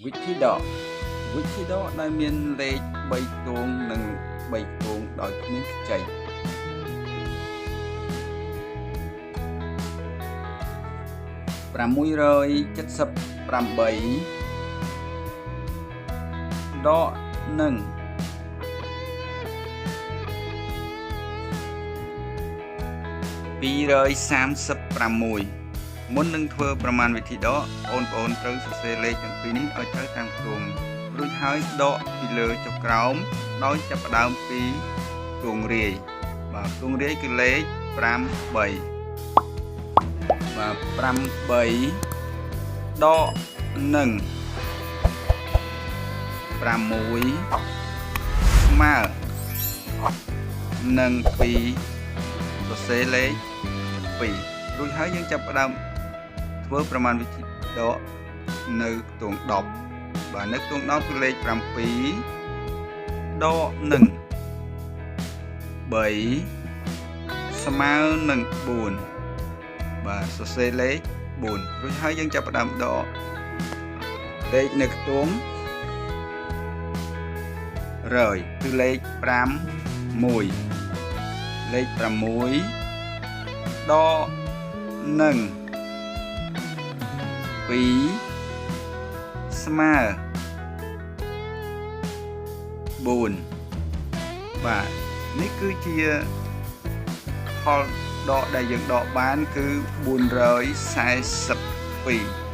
វិធីដកដែលមានលេខ3ទងនិង3ទងដោយគ្មានខ្ចី678ដកនឹង236មុននឹងធ្វើប្រមាណវិធីដកបងប្អូនត្រូវសរសេរលេខទាំងពីរនេះឲ្យត្រូវតាមខ្ទង់រួចហើយដកពីលើចុះក្រោមដោយចាប់ផ្ដើមពីខ្ទង់រាយបាទខ្ទង់រាយគឺលេខ5 3បាទ5 3ដកនឹង6ស្មើនឹង2សរសេរលេខ2រួចហើយយើងចាប់ផ្ដើមធ្វើប្រមាណវិធីដកនៅខ្ទង់10បាទនៅខ្ទង់10គឺលេខ7ដកនឹង3ស្មើនឹង4បាទសរសេរលេខ4រួចហើយយើងចាប់ផ្ដើមដកលេខនៅខ្ទង់100គឺលេខ5 1លេខ6ដកនឹង2ស្មើ4បាទនេះគឺជាផលដកដែលយើងដកបានគឺ442